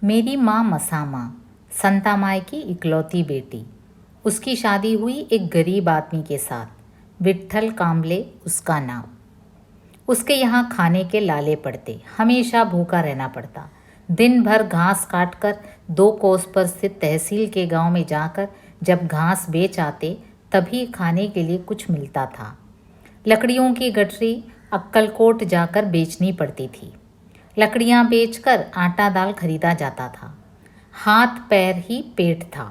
मेरी माँ मसामा संता माई की इकलौती बेटी। उसकी शादी हुई एक गरीब आदमी के साथ। विट्ठल कांबले उसका नाम। उसके यहाँ खाने के लाले पड़ते, हमेशा भूखा रहना पड़ता। दिन भर घास काटकर 2 कोस पर स्थित तहसील के गांव में जाकर जब घास बेच आते तभी खाने के लिए कुछ मिलता था। लकड़ियों की गठरी अक्कलकोट जाकर बेचनी पड़ती थी। लकड़ियाँ बेचकर आटा दाल खरीदा जाता था। हाथ पैर ही पेट था।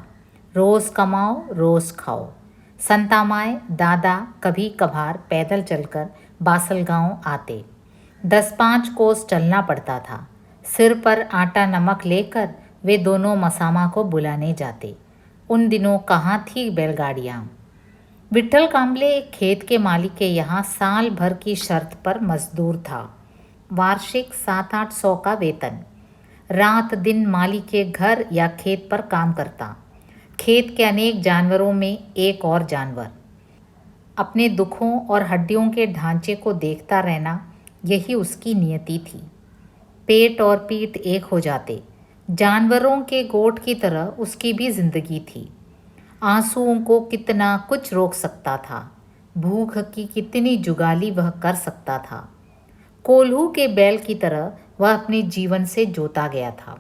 रोज़ कमाओ रोज़ खाओ। संता माए दादा कभी कभार पैदल चलकर बासलगांव आते। 10-5 कोस चलना पड़ता था। सिर पर आटा नमक लेकर वे दोनों मसामा को बुलाने जाते। उन दिनों कहाँ थी बैलगाड़ियाँ। विट्ठल कांबले एक खेत के मालिक के यहाँ साल भर की शर्त पर मजदूर था। वार्षिक 700-800 का वेतन। रात दिन मालिक के घर या खेत पर काम करता। खेत के अनेक जानवरों में एक और जानवर। अपने दुखों और हड्डियों के ढांचे को देखता रहना, यही उसकी नियति थी। पेट और पीठ एक हो जाते। जानवरों के गोठ की तरह उसकी भी जिंदगी थी। आंसुओं को कितना कुछ रोक सकता था। भूख की कितनी जुगाली वह कर सकता था। कोल्हू के बैल की तरह वह अपने जीवन से जोता गया था।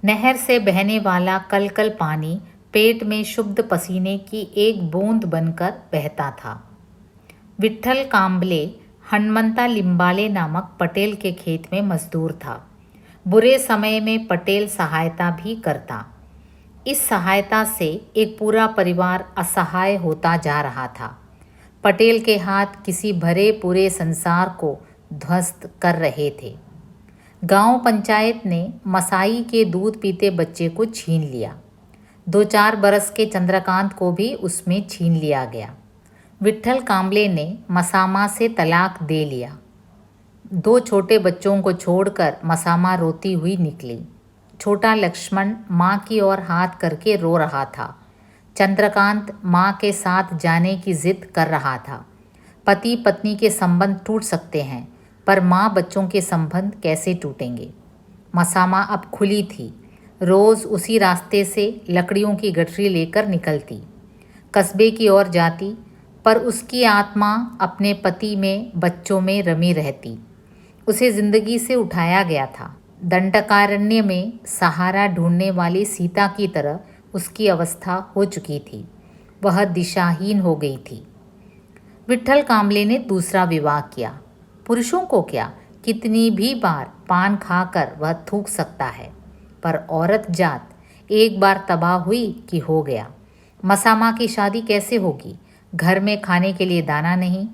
नहर से बहने वाला कल कल पानी पेट में शुद्ध पसीने की एक बूंद बनकर बहता था। विट्ठल कांबले हनुमंता लिम्बाले नामक पटेल के खेत में मजदूर था। बुरे समय में पटेल सहायता भी करता। इस सहायता से एक पूरा परिवार असहाय होता जा रहा था। पटेल के हाथ किसी भरे पूरे संसार को ध्वस्त कर रहे थे। गांव पंचायत ने मसाई के दूध पीते बच्चे को छीन लिया। 2-4 बरस के चंद्रकांत को भी उसमें छीन लिया गया। विट्ठल कांबले ने मसामा से तलाक दे लिया। 2 छोटे बच्चों को छोड़कर मसामा रोती हुई निकली। छोटा लक्ष्मण माँ की ओर हाथ करके रो रहा था। चंद्रकांत माँ के साथ जाने की जिद कर रहा था। पति पत्नी के संबंध टूट सकते हैं, पर माँ बच्चों के संबंध कैसे टूटेंगे। मसामा अब खुली थी। रोज़ उसी रास्ते से लकड़ियों की गठरी लेकर निकलती, कस्बे की ओर जाती, पर उसकी आत्मा अपने पति में बच्चों में रमी रहती। उसे जिंदगी से उठाया गया था। दंडकारण्य में सहारा ढूंढने वाली सीता की तरह उसकी अवस्था हो चुकी थी। वह दिशाहीन हो गई थी। विट्ठल कांबले ने दूसरा विवाह किया। पुरुषों को क्या, कितनी भी बार पान खाकर वह थूक सकता है, पर औरत जात एक बार तबाह हुई कि हो गया। मसामा की शादी कैसे होगी। घर में खाने के लिए दाना नहीं।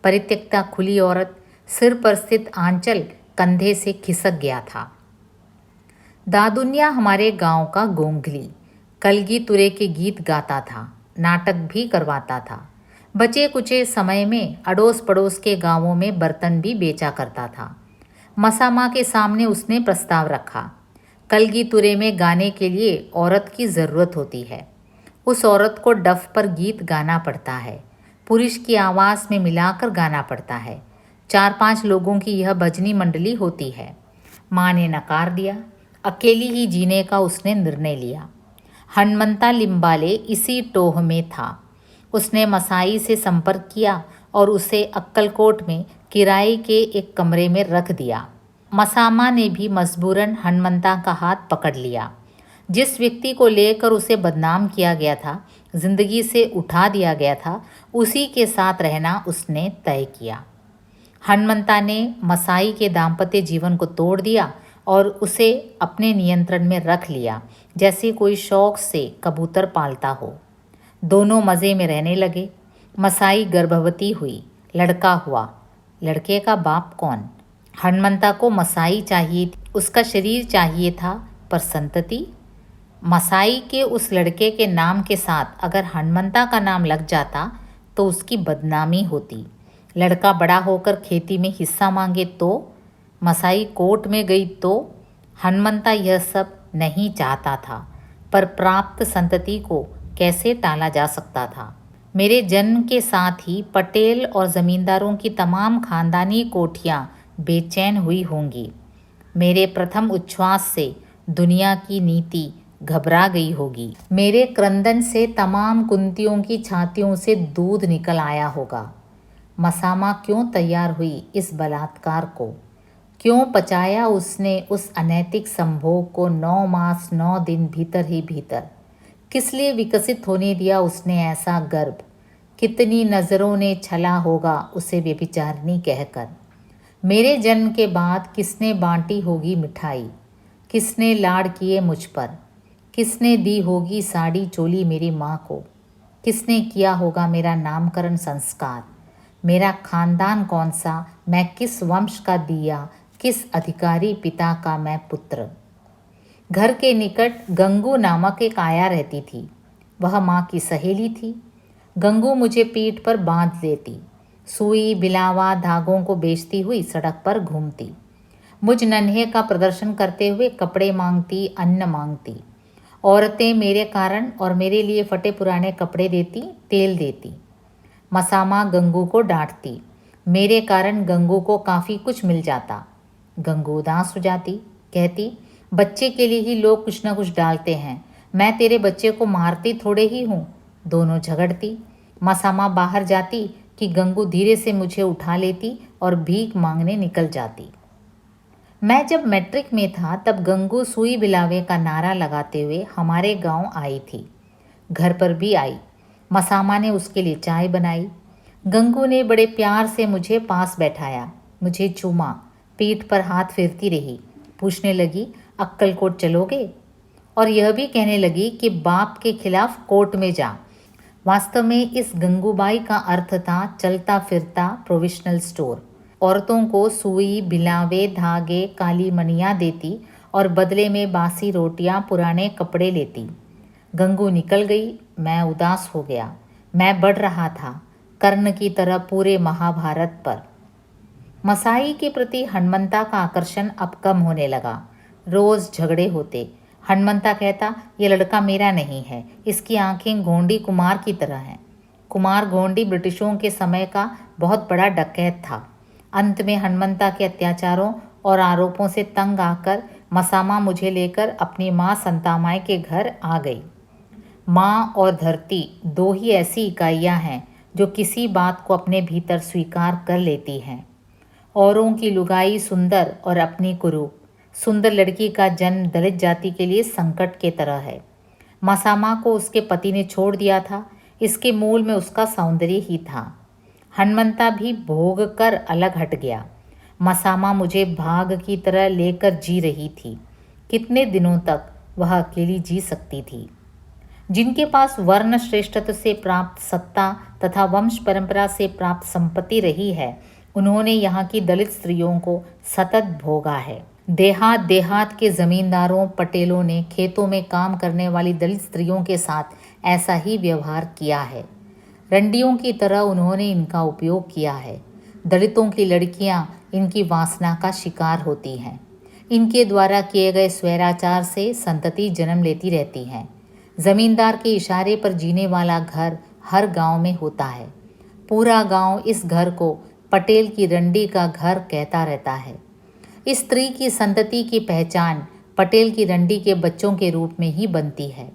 परित्यक्ता खुली औरत। सिर पर स्थित आंचल कंधे से खिसक गया था। दादुनिया हमारे गांव का गोंगली कलगी तुरे के गीत गाता था। नाटक भी करवाता था। बचे कुचे समय में अड़ोस पड़ोस के गांवों में बर्तन भी बेचा करता था। मसामा के सामने उसने प्रस्ताव रखा। कलगी तुरे में गाने के लिए औरत की ज़रूरत होती है। उस औरत को डफ पर गीत गाना पड़ता है। पुरुष की आवाज़ में मिलाकर गाना पड़ता है। 4-5 लोगों की यह भजनी मंडली होती है। माँ ने नकार दिया। अकेली ही जीने का उसने निर्णय लिया। हनुमंता लिम्बाले इसी टोह में था। उसने मसाई से संपर्क किया और उसे अक्कलकोट में किराए के एक कमरे में रख दिया। मसामा ने भी मजबूरन हनुमंता का हाथ पकड़ लिया। जिस व्यक्ति को लेकर उसे बदनाम किया गया था, जिंदगी से उठा दिया गया था, उसी के साथ रहना उसने तय किया। हनुमंता ने मसाई के दाम्पत्य जीवन को तोड़ दिया और उसे अपने नियंत्रण में रख लिया, जैसे कोई शौक से कबूतर पालता हो। दोनों मज़े में रहने लगे। मसाई गर्भवती हुई। लड़का हुआ। लड़के का बाप कौन। हनुमंता को मसाई चाहिए, उसका शरीर चाहिए था, पर संतति। मसाई के उस लड़के के नाम के साथ अगर हनुमंता का नाम लग जाता तो उसकी बदनामी होती। लड़का बड़ा होकर खेती में हिस्सा मांगे तो, मसाई कोर्ट में गई तो। हनुमंता यह सब नहीं चाहता था, पर प्राप्त संतति को कैसे टाला जा सकता था। मेरे जन्म के साथ ही पटेल और ज़मींदारों की तमाम खानदानी कोठियाँ बेचैन हुई होंगी। मेरे प्रथम उच्छ्वास से दुनिया की नीति घबरा गई होगी। मेरे क्रंदन से तमाम कुंतियों की छातियों से दूध निकल आया होगा। मसामा क्यों तैयार हुई इस बलात्कार को? क्यों पचाया उसने उस अनैतिक संभोग को 9 मास 9 दिन भीतर ही भीतर? किस लिए विकसित होने दिया उसने ऐसा गर्भ? कितनी नज़रों ने छला होगा उसे व्यभिचारिणी कहकर। मेरे जन्म के बाद किसने बांटी होगी मिठाई? किसने लाड़ किए मुझ पर? किसने दी होगी साड़ी चोली मेरी माँ को? किसने किया होगा मेरा नामकरण संस्कार? मेरा खानदान कौन सा? मैं किस वंश का दिया? किस अधिकारी पिता का मैं पुत्र? घर के निकट गंगू नामक एक आया रहती थी। वह माँ की सहेली थी। गंगू मुझे पीठ पर बांध लेती। सुई बिलावा धागों को बेचती हुई सड़क पर घूमती। मुझ नन्हे का प्रदर्शन करते हुए कपड़े मांगती, अन्न मांगती। औरतें मेरे कारण और मेरे लिए फटे पुराने कपड़े देती, तेल देती। मसामा गंगू को डांटती। मेरे कारण गंगू को काफ़ी कुछ मिल जाता। गंगू उदास हो जाती, कहती, बच्चे के लिए ही लोग कुछ न कुछ डालते हैं, मैं तेरे बच्चे को मारती थोड़े ही हूँ। दोनों झगड़ती। मसामा बाहर जाती कि गंगू धीरे से मुझे उठा लेती और भीख मांगने निकल जाती। मैं जब मैट्रिक में था तब गंगू सुई बिलावे का नारा लगाते हुए हमारे गांव आई थी। घर पर भी आई। मसामा ने उसके लिए चाय बनाई। गंगू ने बड़े प्यार से मुझे पास बैठाया, मुझे चूमा, पीठ पर हाथ फेरती रही, पूछने लगी, अक्कलकोट चलोगे? और यह भी कहने लगी कि बाप के खिलाफ कोर्ट में जा। वास्तव में इस गंगूबाई का अर्थ था चलता फिरता प्रोविशनल स्टोर। औरतों को सुई बिलावे धागे काली मनियाँ देती और बदले में बासी रोटियां पुराने कपड़े लेती। गंगू निकल गई। मैं उदास हो गया। मैं बढ़ रहा था कर्ण की तरह पूरे महाभारत पर। मसाई के प्रति हनुमंता का आकर्षण अब कम होने लगा। रोज़ झगड़े होते। हनुमंता कहता, ये लड़का मेरा नहीं है, इसकी आंखें गोंडी कुमार की तरह हैं। कुमार गोंडी ब्रिटिशों के समय का बहुत बड़ा डकैत था। अंत में हनुमंता के अत्याचारों और आरोपों से तंग आकर मसामा मुझे लेकर अपनी माँ संतामाई के घर आ गई। माँ और धरती दो ही ऐसी इकाइयाँ हैं जो किसी बात को अपने भीतर स्वीकार कर लेती हैं। औरों की लुगाई सुंदर और अपनी कुरूप। सुंदर लड़की का जन्म दलित जाति के लिए संकट के तरह है। मसामा को उसके पति ने छोड़ दिया था। इसके मूल में उसका सौंदर्य ही था। हनुमंता भी भोग कर अलग हट गया। मसामा मुझे भाग की तरह लेकर जी रही थी। कितने दिनों तक वह अकेली जी सकती थी? जिनके पास वर्ण श्रेष्ठत्व से प्राप्त सत्ता तथा वंश परंपरा से प्राप्त संपत्ति रही है, उन्होंने यहाँ की दलित स्त्रियों को सतत भोगा है। देहात देहात के जमींदारों पटेलों ने खेतों में काम करने वाली दलित स्त्रियों के साथ ऐसा ही व्यवहार किया है। रंडियों की तरह उन्होंने इनका उपयोग किया है। दलितों की लड़कियां इनकी वासना का शिकार होती हैं। इनके द्वारा किए गए स्वैराचार से संतति जन्म लेती रहती हैं। जमींदार के इशारे पर जीने वाला घर हर गांव में होता है। पूरा गांव इस घर को पटेल की रंडी का घर कहता रहता है। इस स्त्री की संतति की पहचान पटेल की रंडी के बच्चों के रूप में ही बनती है।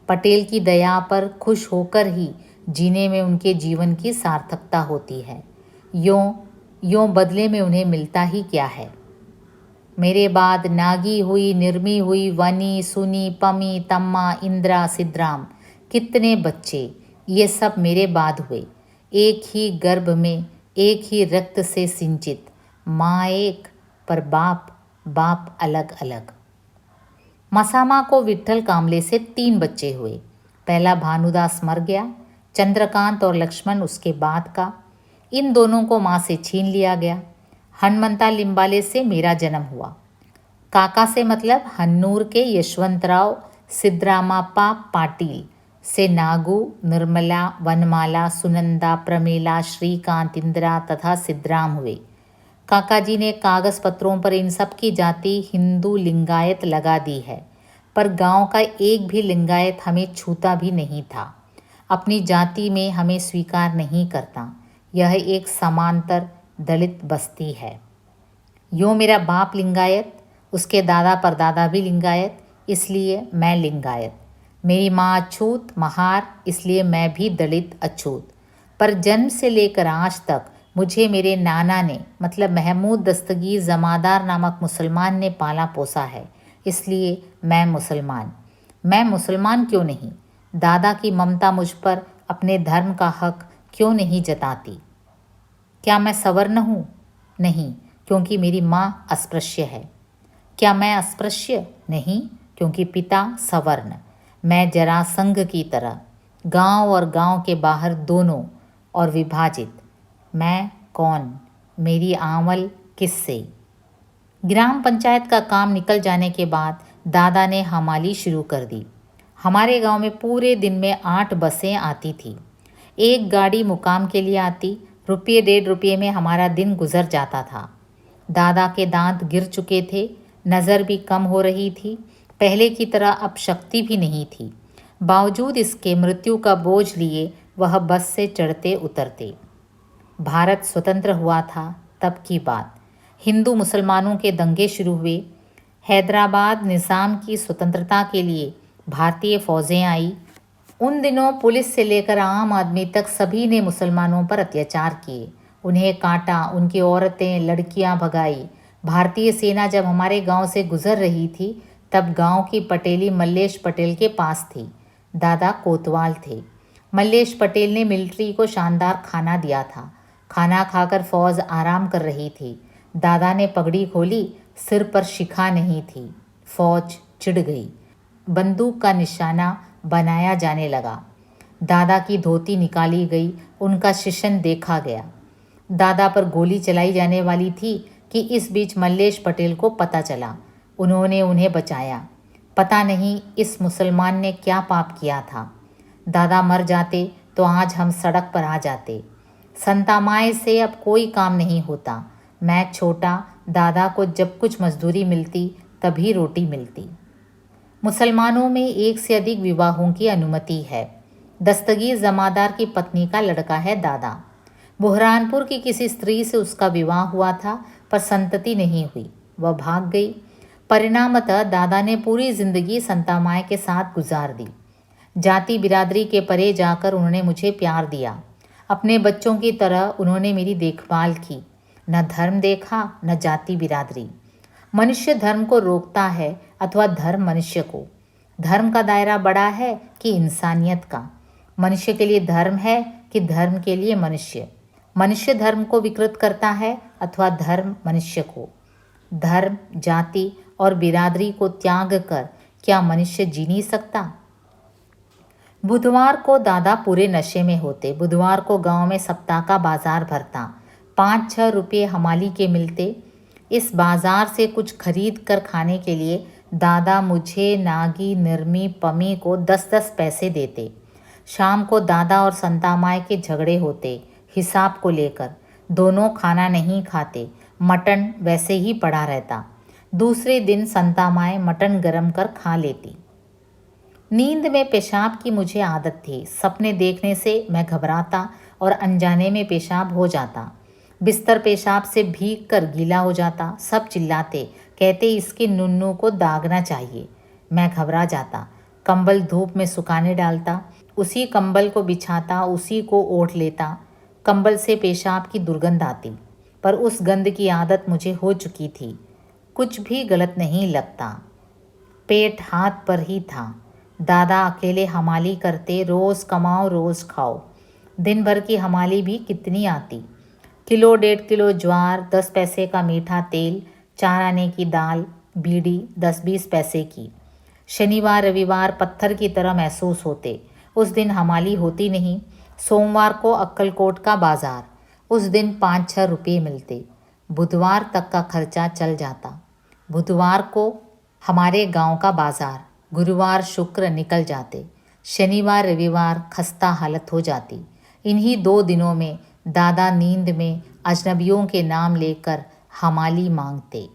पटेल की दया पर खुश होकर ही जीने में उनके जीवन की सार्थकता होती है। यों बदले में उन्हें मिलता ही क्या है? मेरे बाद नागी हुई, निर्मी हुई, वनी, सुनी, पमी, तम्मा, इंद्रा, सिद्राम, कितने बच्चे, ये सब मेरे बाद हुए। एक ही गर्भ में, एक ही रक्त से सिंचित। माँ एक, पर बाप अलग अलग। मसामा को विट्ठल कामले से 3 बच्चे हुए। पहला भानुदास मर गया। चंद्रकांत और लक्ष्मण उसके बाद का। इन दोनों को माँ से छीन लिया गया। हनुमंता लिम्बाले से मेरा जन्म हुआ। काका से मतलब हन्नूर के यशवंतराव सिद्धरामप्पा पाटिल से नागू, निर्मला, वनमाला, सुनंदा, प्रमीला, श्रीकांत, इंदिरा तथा सिद्धराम हुए। काका जी ने कागज़ पत्रों पर इन सब की जाति हिंदू लिंगायत लगा दी है, पर गांव का एक भी लिंगायत हमें छूता भी नहीं था। अपनी जाति में हमें स्वीकार नहीं करता। यह एक समांतर दलित बस्ती है। यूँ मेरा बाप लिंगायत, उसके दादा परदादा भी लिंगायत, इसलिए मैं लिंगायत। मेरी माँ अछूत महार, इसलिए मैं भी दलित अछूत। पर जन्म से लेकर आज तक मुझे मेरे नाना ने मतलब महमूद दस्तगीर जमादार नामक मुसलमान ने पाला पोसा है, इसलिए मैं मुसलमान। मैं मुसलमान क्यों नहीं? दादा की ममता मुझ पर अपने धर्म का हक क्यों नहीं जताती? क्या मैं सवर्ण हूँ? नहीं, क्योंकि मेरी माँ अस्पृश्य है। क्या मैं अस्पृश्य? नहीं, क्योंकि पिता सवर्ण। मैं जरासंघ की तरह, गांव और गांव के बाहर दोनों और विभाजित। मैं कौन? मेरी आंवल किससे? ग्राम पंचायत का काम निकल जाने के बाद दादा ने हमाली शुरू कर दी। हमारे गांव में पूरे दिन में 8 बसें आती थी। एक गाड़ी मुकाम के लिए आती, रुपये 1.5 रुपये में हमारा दिन गुजर जाता था। दादा के दांत गिर चुके थे, नज़र भी कम हो रही थी, पहले की तरह अब शक्ति भी नहीं थी। बावजूद इसके मृत्यु का बोझ लिए वह बस से चढ़ते उतरते। भारत स्वतंत्र हुआ था तब की बात। हिंदू मुसलमानों के दंगे शुरू हुए। हैदराबाद निज़ाम की स्वतंत्रता के लिए भारतीय फ़ौजें आई। उन दिनों पुलिस से लेकर आम आदमी तक सभी ने मुसलमानों पर अत्याचार किए, उन्हें काटा, उनकी औरतें लड़कियां भगाई। भारतीय सेना जब हमारे गांव से गुजर रही थी तब गांव की पटेली मल्लेश पटेल के पास थी। दादा कोतवाल थे। मल्लेश पटेल ने मिलिट्री को शानदार खाना दिया था। खाना खाकर फौज आराम कर रही थी। दादा ने पगड़ी खोली, सिर पर शिखा नहीं थी। फौज चिढ़ गई, बंदूक का निशाना बनाया जाने लगा। दादा की धोती निकाली गई, उनका शिशन देखा गया। दादा पर गोली चलाई जाने वाली थी कि इस बीच मल्लेश पटेल को पता चला। उन्होंने उन्हें बचाया। पता नहीं इस मुसलमान ने क्या पाप किया था। दादा मर जाते तो आज हम सड़क पर आ जाते। संतामाए से अब कोई काम नहीं होता। मैं छोटा, दादा को जब कुछ मजदूरी मिलती तभी रोटी मिलती। मुसलमानों में 1 से अधिक विवाहों की अनुमति है। दस्तगीर जमादार की पत्नी का लड़का है दादा। बुरहानपुर की किसी स्त्री से उसका विवाह हुआ था, पर संतति नहीं हुई, वह भाग गई। परिणामतः दादा ने पूरी जिंदगी संतामाए के साथ गुजार दी। जाति बिरादरी के परे जाकर उन्होंने मुझे प्यार दिया। अपने बच्चों की तरह उन्होंने मेरी देखभाल की। न धर्म देखा, न जाति बिरादरी। मनुष्य धर्म को रोकता है अथवा धर्म मनुष्य को। धर्म का दायरा बड़ा है कि इंसानियत का। मनुष्य के लिए धर्म है कि धर्म के लिए मनुष्य। मनुष्य धर्म को विकृत करता है अथवा धर्म मनुष्य को। धर्म, जाति और बिरादरी को त्याग कर क्या मनुष्य जी नहीं सकता? बुधवार को दादा पूरे नशे में होते। बुधवार को गांव में सप्ताह का बाजार भरता। 5-6 रुपये हमाली के मिलते। इस बाजार से कुछ खरीद कर खाने के लिए दादा मुझे, नागी, निर्मी, पमी को 10-10 पैसे देते। शाम को दादा और संतामाए के झगड़े होते हिसाब को लेकर। दोनों खाना नहीं खाते, मटन वैसे ही पड़ा रहता। दूसरे दिन संतामाए मटन गरम कर खा लेती। नींद में पेशाब की मुझे आदत थी। सपने देखने से मैं घबराता और अनजाने में पेशाब हो जाता। बिस्तर पेशाब से भीग कर गीला हो जाता। सब चिल्लाते, कहते इसके नुन्नू को दागना चाहिए। मैं घबरा जाता, कंबल धूप में सुखाने डालता, उसी कंबल को बिछाता, उसी को ओढ़ लेता। कंबल से पेशाब की दुर्गंध आती, पर उस गंध की आदत मुझे हो चुकी थी। कुछ भी गलत नहीं लगता। पेट हाथ पर ही था। दादा अकेले हमाली करते, रोज़ कमाओ रोज़ खाओ। दिन भर की हमाली भी कितनी आती। किलो 1.5 किलो ज्वार, 10 पैसे का मीठा तेल, 4 आने की दाल, बीड़ी 10-20 पैसे की। शनिवार रविवार पत्थर की तरह महसूस होते। उस दिन हमाली होती नहीं। सोमवार को अक्कलकोट का बाजार, उस दिन 5-6 रुपये मिलते। बुधवार तक का खर्चा चल जाता। बुधवार को हमारे गांव का बाजार, गुरुवार शुक्र निकल जाते। शनिवार रविवार खस्ता हालत हो जाती। इन्हीं 2 दिनों में दादा नींद में अजनबियों के नाम लेकर हमाली मांगते।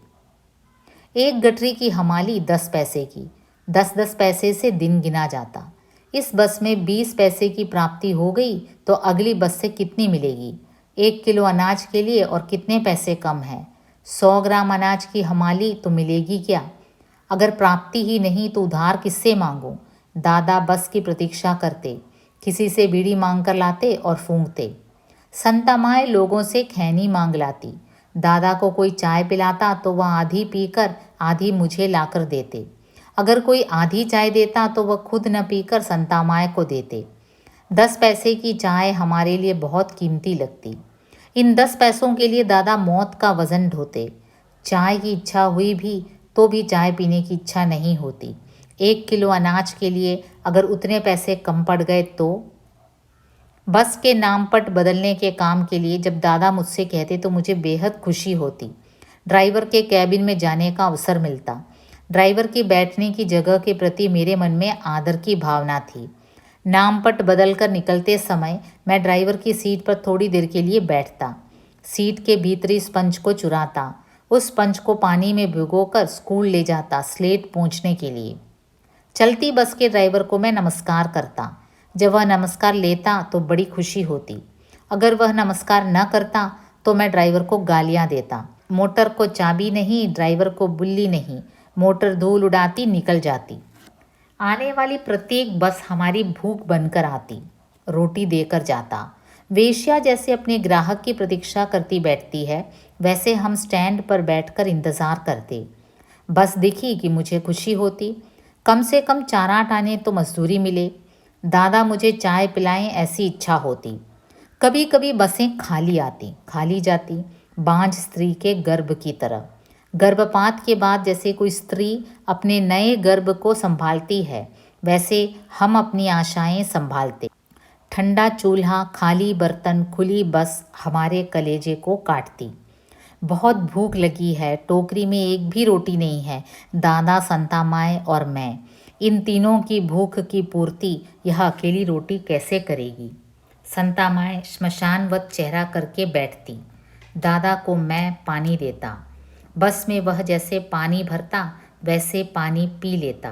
एक गठरी की हमाली 10 पैसे की। 10-10 पैसे से दिन गिना जाता। इस बस में 20 पैसे की प्राप्ति हो गई तो अगली बस से कितनी मिलेगी? 1 किलो अनाज के लिए और कितने पैसे कम हैं? 100 ग्राम अनाज की हमाली तो मिलेगी क्या? अगर प्राप्ति ही नहीं तो उधार किससे मांगूं? दादा बस की प्रतीक्षा करते, किसी से बीड़ी मांग कर लाते और फूंकते। संता माए लोगों से खैनी मांग लाती। दादा को कोई चाय पिलाता तो वह आधी पीकर आधी मुझे लाकर देते। अगर कोई आधी चाय देता तो वह खुद न पीकर संता माए को देते। 10 पैसे की चाय हमारे लिए बहुत कीमती लगती। इन 10 पैसों के लिए दादा मौत का वजन ढोते। चाय की इच्छा हुई भी तो भी चाय पीने की इच्छा नहीं होती। 1 किलो अनाज के लिए अगर उतने पैसे कम पड़ गए तो? बस के नाम पट बदलने के काम के लिए जब दादा मुझसे कहते तो मुझे बेहद खुशी होती। ड्राइवर के कैबिन में जाने का अवसर मिलता। ड्राइवर की बैठने की जगह के प्रति मेरे मन में आदर की भावना थी। नाम पट बदल कर निकलते समय मैं ड्राइवर की सीट पर थोड़ी देर के लिए बैठता। सीट के भीतरी स्पंज को चुराता। उस स्पंज को पानी में भिगोकर स्कूल ले जाता स्लेट पोंछने के लिए। चलती बस के ड्राइवर को मैं नमस्कार करता। जब वह नमस्कार लेता तो बड़ी खुशी होती। अगर वह नमस्कार न करता तो मैं ड्राइवर को गालियां देता। मोटर को चाबी नहीं, ड्राइवर को बुल्ली नहीं। मोटर धूल उड़ाती निकल जाती। आने वाली प्रत्येक बस हमारी भूख बनकर आती, रोटी देकर जाता। वेश्या जैसे अपने ग्राहक की प्रतीक्षा करती बैठती है, वैसे हम स्टैंड पर बैठकर इंतज़ार करते। बस दिखी कि मुझे खुशी होती। कम से कम 4 आने तो मजदूरी मिले। दादा मुझे चाय पिलाएं ऐसी इच्छा होती। कभी कभी बसें खाली आती खाली जाती, बांझ स्त्री के गर्भ की तरह। गर्भपात के बाद जैसे कोई स्त्री अपने नए गर्भ को संभालती है, वैसे हम अपनी आशाएं संभालते। ठंडा चूल्हा, खाली बर्तन, खुली बस हमारे कलेजे को काटती। बहुत भूख लगी है, टोकरी में एक भी रोटी नहीं है। दादा, संता माए और मैं, इन तीनों की भूख की पूर्ति यह अकेली रोटी कैसे करेगी? संता माए श्मशानवत चेहरा करके बैठती। दादा को मैं पानी देता। बस में वह जैसे पानी भरता वैसे पानी पी लेता।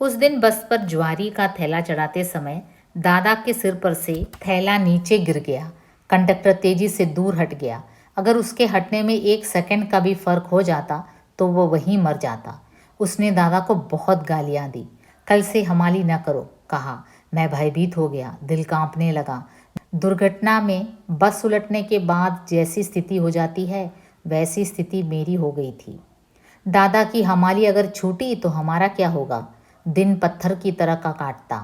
उस दिन बस पर ज्वारी का थैला चढ़ाते समय दादा के सिर पर से थैला नीचे गिर गया। कंडक्टर तेजी से दूर हट गया। अगर उसके हटने में 1 सेकंड का भी फर्क हो जाता तो वो वहीं मर जाता। उसने दादा को बहुत गालियां दी। कल से हमाली न करो, कहा। मैं भयभीत हो गया, दिल कांपने लगा। दुर्घटना में बस उलटने के बाद जैसी स्थिति हो जाती है वैसी स्थिति मेरी हो गई थी। दादा की हमाली अगर छूटी तो हमारा क्या होगा? दिन पत्थर की तरह का काटता।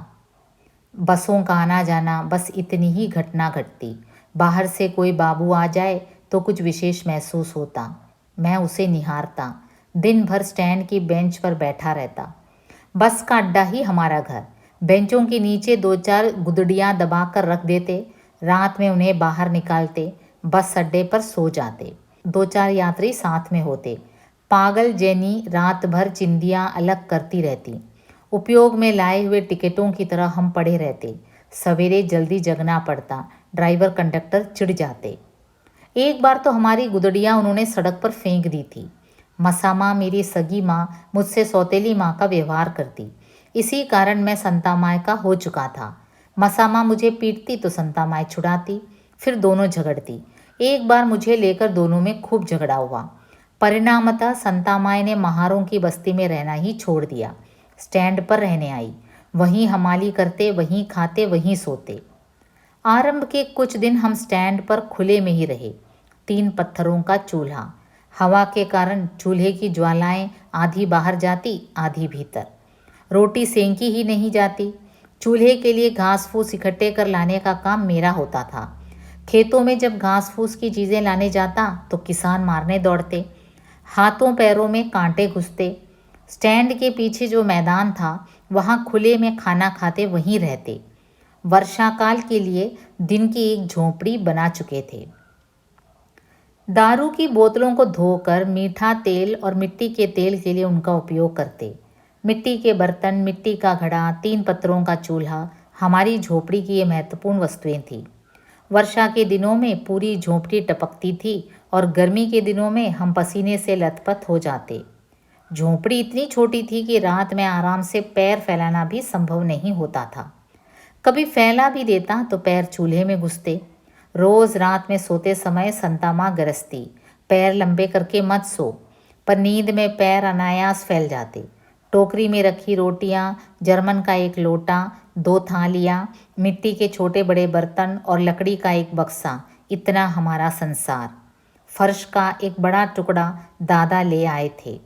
बसों का आना जाना, बस इतनी ही घटना घटती। बाहर से कोई बाबू आ जाए तो कुछ विशेष महसूस होता। मैं उसे निहारता। दिन भर स्टैंड की बेंच पर बैठा रहता। बस का अड्डा ही हमारा घर। बेंचों के नीचे 2-4 गुदड़ियाँ दबा कर रख देते। रात में उन्हें बाहर निकालते। बस अड्डे पर सो जाते। 2-4 यात्री साथ में होते। पागल जैनी रात भर चिंदियाँ अलग करती रहती। उपयोग में लाए हुए टिकटों की तरह हम पड़े रहते। सवेरे जल्दी जगना पड़ता। ड्राइवर कंडक्टर चिढ़ जाते। एक बार तो हमारी गुदड़ियाँ उन्होंने सड़क पर फेंक दी थी। मसामा, मेरी सगी माँ, मुझसे सौतेली माँ का व्यवहार करती। इसी कारण मैं संता माए का हो चुका था। मसामा मुझे पीटती तो संता माए छुड़ाती, फिर दोनों झगड़ती। एक बार मुझे लेकर दोनों में खूब झगड़ा हुआ। परिणामतः संता माए ने महारों की बस्ती में रहना ही छोड़ दिया। स्टैंड पर रहने आई। वहीं हमाली करते, वहीं खाते, वहीं सोते। आरंभ के कुछ दिन हम स्टैंड पर खुले में ही रहे। 3 पत्थरों का चूल्हा। हवा के कारण चूल्हे की ज्वालाएं आधी बाहर जाती, आधी भीतर। रोटी सेंकी ही नहीं जाती। चूल्हे के लिए घास फूस इकट्ठे कर लाने का काम मेरा होता था। खेतों में जब घास फूस की चीज़ें लाने जाता तो किसान मारने दौड़ते। हाथों पैरों में कांटे घुसते। स्टैंड के पीछे जो मैदान था वहाँ खुले में खाना खाते, वहीं रहते। वर्षाकाल के लिए दिन की एक झोंपड़ी बना चुके थे। दारू की बोतलों को धोकर मीठा तेल और मिट्टी के तेल के लिए उनका उपयोग करते। मिट्टी के बर्तन, मिट्टी का घड़ा, 3 पत्थरों का चूल्हा हमारी झोपड़ी की ये महत्वपूर्ण वस्तुएं थीं। वर्षा के दिनों में पूरी झोंपड़ी टपकती थी और गर्मी के दिनों में हम पसीने से लथपथ हो जाते। झोंपड़ी इतनी छोटी थी कि रात में आराम से पैर फैलाना भी संभव नहीं होता था। कभी फैला भी देता तो पैर चूल्हे में घुसते। रोज़ रात में सोते समय संता माँ गरजती, पैर लंबे करके मत सो, पर नींद में पैर अनायास फैल जाते। टोकरी में रखी रोटियां, जर्मन का एक लोटा, 2 थालियां, मिट्टी के छोटे बड़े बर्तन और लकड़ी का एक बक्सा, इतना हमारा संसार। फर्श का एक बड़ा टुकड़ा दादा ले आए थे।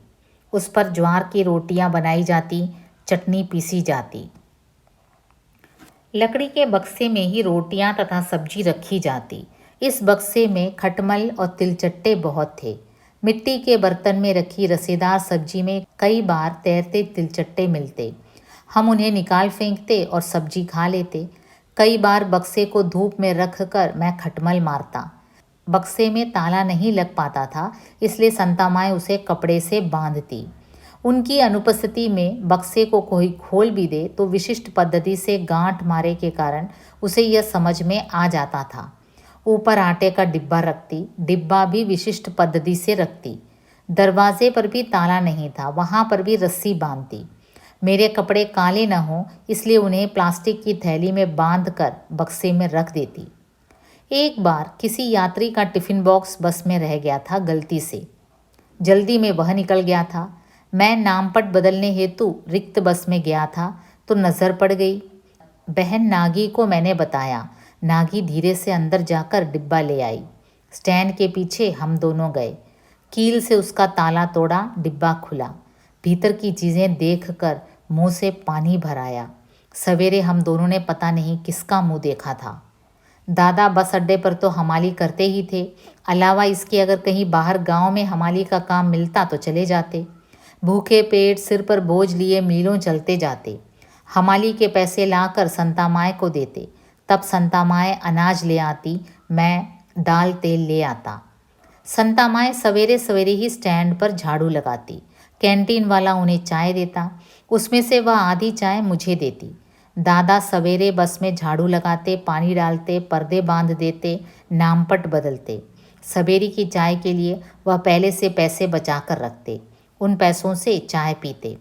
उस पर ज्वार की रोटियां बनाई जाती, चटनी पीसी जाती। लकड़ी के बक्से में ही रोटियां तथा सब्जी रखी जाती। इस बक्से में खटमल और तिलचट्टे बहुत थे। मिट्टी के बर्तन में रखी रसेदार सब्जी में कई बार तैरते तिलचट्टे मिलते। हम उन्हें निकाल फेंकते और सब्जी खा लेते। कई बार बक्से को धूप में रख कर मैं खटमल मारता। बक्से में ताला नहीं लग पाता था, इसलिए संता माई उसे कपड़े से बांधती। उनकी अनुपस्थिति में बक्से को कोई खोल भी दे तो विशिष्ट पद्धति से गांठ मारे के कारण उसे यह समझ में आ जाता था। ऊपर आटे का डिब्बा रखती, डिब्बा भी विशिष्ट पद्धति से रखती। दरवाजे पर भी ताला नहीं था, वहाँ पर भी रस्सी बांधती। मेरे कपड़े काले न हों इसलिए उन्हें प्लास्टिक की थैली में बांध कर बक्से में रख देती। एक बार किसी यात्री का टिफ़िन बॉक्स बस में रह गया था गलती से। जल्दी में वह निकल गया था। मैं नामपट बदलने हेतु रिक्त बस में गया था तो नज़र पड़ गई। बहन नागी को मैंने बताया। नागी धीरे से अंदर जाकर डिब्बा ले आई। स्टैंड के पीछे हम दोनों गए। कील से उसका ताला तोड़ा, डिब्बा खुला। भीतर की चीज़ें देखकर मुंह से पानी भर आया। सवेरे हम दोनों ने पता नहीं किसका मुंह देखा था। दादा बस अड्डे पर तो हमाली करते ही थे, अलावा इसके अगर कहीं बाहर गांव में हमाली का काम मिलता तो चले जाते। भूखे पेट सिर पर बोझ लिए मीलों चलते जाते। हमाली के पैसे लाकर संता माए को देते। तब संता माए अनाज ले आती, मैं दाल तेल ले आता। संता माए सवेरे सवेरे ही स्टैंड पर झाड़ू लगाती। कैंटीन वाला उन्हें चाय देता, उसमें से वह आधी चाय मुझे देती। दादा सवेरे बस में झाड़ू लगाते, पानी डालते, पर्दे बांध देते, नामपट बदलते। सवेरे की चाय के लिए वह पहले से पैसे बचा कर रखते। उन पैसों से चाय पीते।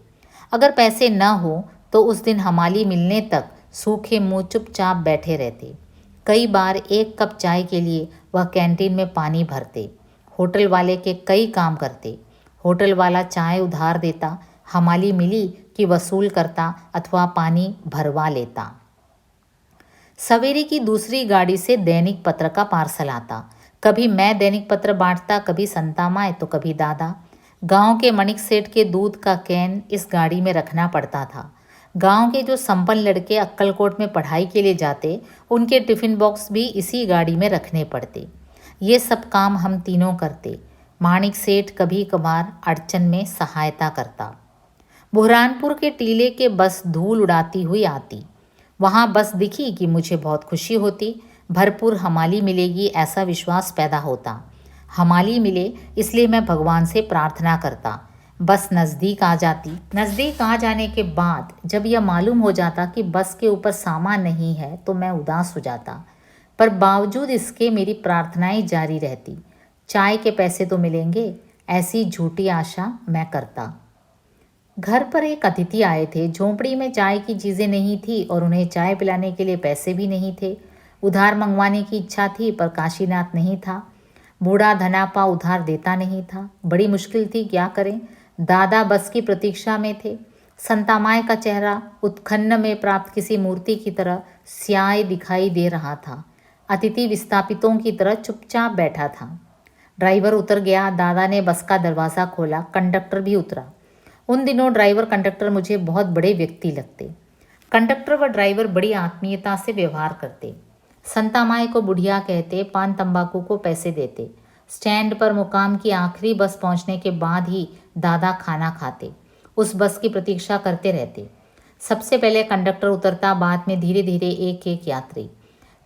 अगर पैसे न हो तो उस दिन हमाली मिलने तक सूखे मुंह चुपचाप बैठे रहते। कई बार एक कप चाय के लिए वह कैंटीन में पानी भरते। होटल वाले के कई काम करते। होटल वाला चाय उधार देता, हमाली मिली कि वसूल करता अथवा पानी भरवा लेता। सवेरे की दूसरी गाड़ी से दैनिक पत्र का पार्सल आता। कभी मैं दैनिक पत्र बांटता, कभी संता माए तो कभी दादा। गांव के मणिक सेठ के दूध का कैन इस गाड़ी में रखना पड़ता था। गांव के जो संपन्न लड़के अक्कलकोट में पढ़ाई के लिए जाते, उनके टिफ़िन बॉक्स भी इसी गाड़ी में रखने पड़ते। ये सब काम हम तीनों करते। माणिक सेठ कभी कभार अड़चन में सहायता करता। बुरहानपुर के टीले के बस धूल उड़ाती हुई आती। वहाँ बस दिखी कि मुझे बहुत खुशी होती। भरपूर हमाली मिलेगी ऐसा विश्वास पैदा होता। हमाली मिले इसलिए मैं भगवान से प्रार्थना करता। बस नज़दीक आ जाती। नज़दीक आ जाने के बाद जब यह मालूम हो जाता कि बस के ऊपर सामान नहीं है तो मैं उदास हो जाता, पर बावजूद इसके मेरी प्रार्थनाएं जारी रहती। चाय के पैसे तो मिलेंगे, ऐसी झूठी आशा मैं करता। घर पर एक अतिथि आए थे। झोंपड़ी में चाय की चीज़ें नहीं थी और उन्हें चाय पिलाने के लिए पैसे भी नहीं थे। उधार मंगवाने की इच्छा थी पर काशीनाथ नहीं था। बूढ़ा धनापा उधार देता नहीं था। बड़ी मुश्किल थी, क्या करें। दादा बस की प्रतीक्षा में थे। संता माए का चेहरा उत्खन्न में प्राप्त किसी मूर्ति की तरह स्याय दिखाई दे रहा था। अतिथि विस्थापितों की तरह चुपचाप बैठा था। ड्राइवर उतर गया। दादा ने बस का दरवाज़ा खोला। कंडक्टर भी उतरा। उन दिनों ड्राइवर कंडक्टर मुझे बहुत बड़े व्यक्ति लगते। कंडक्टर व ड्राइवर बड़ी आत्मीयता से व्यवहार करते। संता माए को बुढ़िया कहते, पान तंबाकू को पैसे देते। स्टैंड पर मुकाम की आखिरी बस पहुंचने के बाद ही दादा खाना खाते। उस बस की प्रतीक्षा करते रहते। सबसे पहले कंडक्टर उतरता, बाद में धीरे धीरे एक एक यात्री।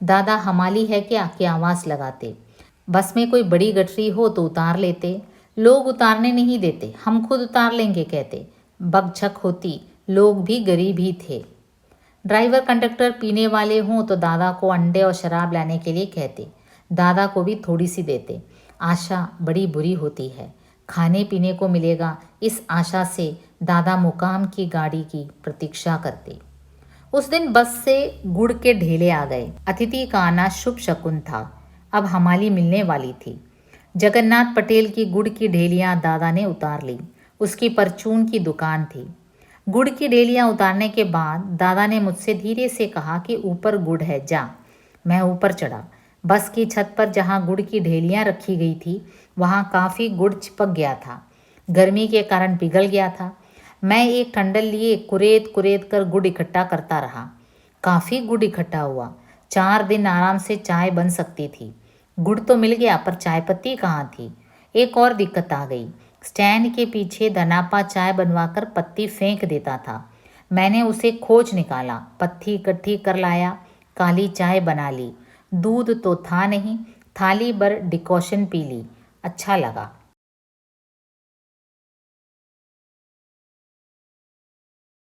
दादा हमाली है क्या की आवाज़ लगाते। बस में कोई बड़ी गठरी हो तो उतार लेते। लोग उतारने नहीं देते, हम खुद उतार लेंगे कहते। बकझक होती, लोग भी गरीब ही थे। ड्राइवर कंडक्टर पीने वाले हों तो दादा को अंडे और शराब लाने के लिए कहते। दादा को भी थोड़ी सी देते। आशा बड़ी बुरी होती है, खाने पीने को मिलेगा, इस आशा से दादा मुकाम की गाड़ी की प्रतीक्षा करते। उस दिन बस से गुड़ के ढेले आ गए। अतिथि का आना शुभ शकुन था। अब हमाली मिलने वाली थी। जगन्नाथ पटेल की गुड़ की ढेलियाँ दादा ने उतार ली। उसकी परचून की दुकान थी। गुड़ की ढेलियाँ उतारने के बाद दादा ने मुझसे धीरे से कहा कि ऊपर गुड़ है, जा। मैं ऊपर चढ़ा। बस की छत पर जहाँ गुड़ की ढेलियाँ रखी गई थी वहाँ काफ़ी गुड़ चिपक गया था। गर्मी के कारण पिघल गया था। मैं एक टंडल लिए कुरेद कुरेद कर गुड़ इकट्ठा करता रहा। काफ़ी गुड़ इकट्ठा हुआ। 4 दिन आराम से चाय बन सकती थी। गुड़ तो मिल गया पर चाय पत्ती कहाँ थी। एक और दिक्कत आ गई। स्टैंड के पीछे दनापा चाय बनवाकर पत्ती फेंक देता था। मैंने उसे खोज निकाला, पत्ती इकट्ठी कर लाया, काली चाय बना ली। दूध तो था नहीं, थाली भर डिकॉशन पी ली। अच्छा लगा।